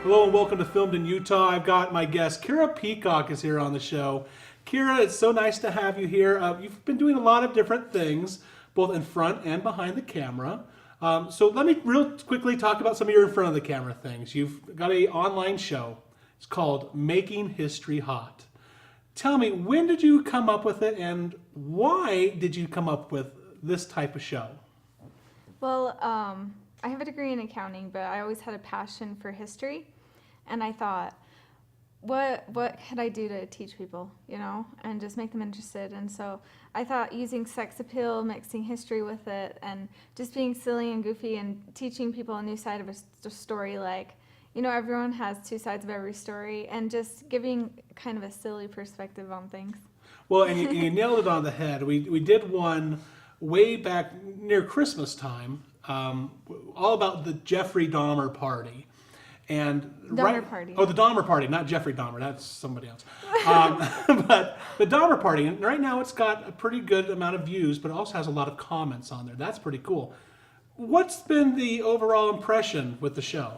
Hello and welcome to Filmed in Utah. I've got my guest, Kira Peacock, is here on the show. Kira, it's so nice to have you here. You've been doing a lot of different things, both in front and behind the camera. So let me real quickly talk about some of your in front of the camera things. You've got an online show. It's called Making History Hot. Tell me, when did you come up with it and why did you come up with this type of show? Well, I have a degree in accounting, but I always had a passion for history. And I thought, what could I do to teach people, and just make them interested? And so I thought using sex appeal, mixing history with it, and just being silly and goofy and teaching people a new side of a story, like, everyone has two sides of every story, and just giving kind of a silly perspective on things. Well, and you nailed it on the head. We did one way back near Christmas time, all about the Jeffrey Dahmer party. And Dahmer party. Oh, the Dahmer party, not Jeffrey Dahmer. That's somebody else. But the Dahmer party, and right now it's got a pretty good amount of views, but it also has a lot of comments on there. That's pretty cool. What's been the overall impression with the show?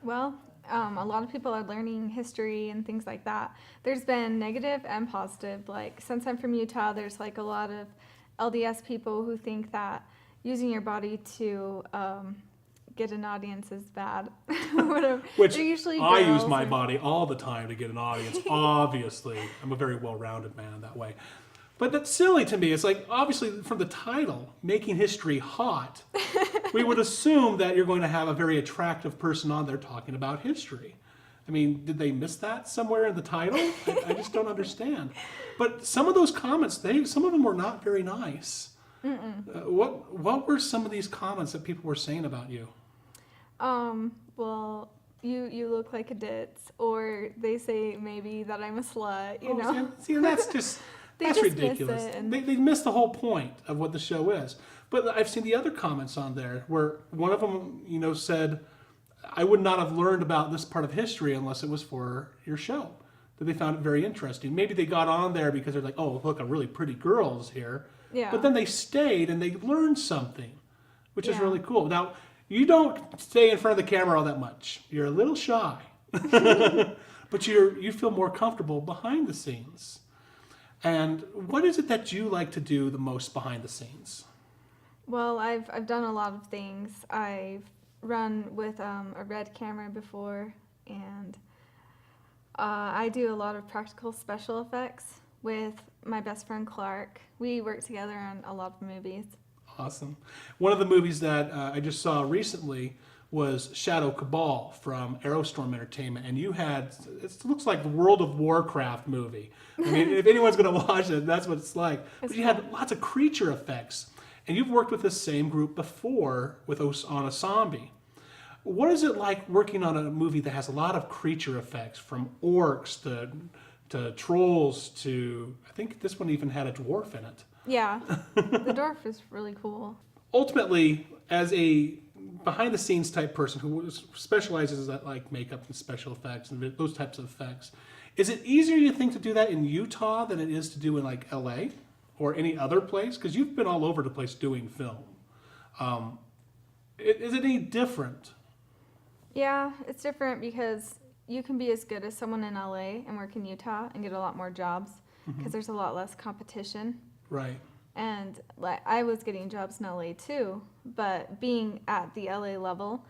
Well, a lot of people are learning history and things like that. There's been negative and positive. Like, since I'm from Utah, there's like a lot of LDS people who think that using your body to get an audience is bad. Which usually I use my body all the time to get an audience. Obviously, I'm a very well-rounded man that way. But that's silly to me. It's like, obviously, from the title, Making History Hot, we would assume that you're going to have a very attractive person on there talking about history. I mean, did they miss that somewhere in the title? I just don't understand. But some of those comments, some of them were not very nice. What were some of these comments that people were saying about you? Well, you look like a ditz, or they say maybe that I'm a slut, know. See, that's just... That's ridiculous. They miss the whole point of what the show is. But I've seen the other comments on there where one of them, said, I would not have learned about this part of history unless it was for your show. That they found it very interesting. Maybe they got on there because they're like, oh, look, a really pretty girl is here. Yeah. But then they stayed and they learned something, which is really cool. Now, you don't stay in front of the camera all that much. You're a little shy. But you feel more comfortable behind the scenes. And what is it that you like to do the most behind the scenes? Well, I've done a lot of things. I've run with a red camera before, and I do a lot of practical special effects with my best friend Clark. We work together on a lot of movies. Awesome. One of the movies that I just saw recently was Shadow Cabal from Aerostorm Entertainment, and you had, it looks like the World of Warcraft movie. I mean, if anyone's going to watch it, that's what it's like. But you had lots of creature effects, and you've worked with this same group before on a zombie. What is it like working on a movie that has a lot of creature effects, from orcs to trolls to, I think this one even had a dwarf in it. Yeah, the dwarf is really cool. Ultimately, as a behind-the-scenes type person who specializes at like makeup and special effects and those types of effects, is it easier, you think, to do that in Utah than it is to do in like LA or any other place? Because you've been all over the place doing film. Is it any different? Yeah, it's different because you can be as good as someone in LA and work in Utah and get a lot more jobs because there's a lot less competition. Right. And like, I was getting jobs in LA too, but being at the LA level,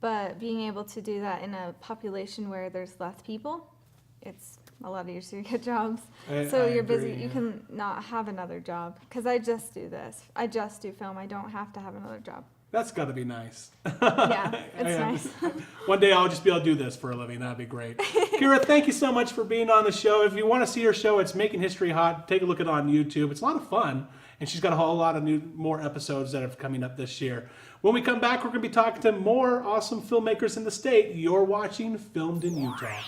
but being able to do that in a population where there's less people, it's a lot easier to get jobs. So you're busy. You can not have another job because I just do this. I just do film. I don't have to have another job. That's got to be nice. Yeah, it's nice. One day I'll just be able to do this for a living. That'd be great. Kira, thank you so much for being on the show. If you want to see her show, it's Making History Hot. Take a look at it on YouTube. It's a lot of fun. And she's got a whole lot of more episodes that are coming up this year. When we come back, we're going to be talking to more awesome filmmakers in the state. You're watching Filmed in Utah.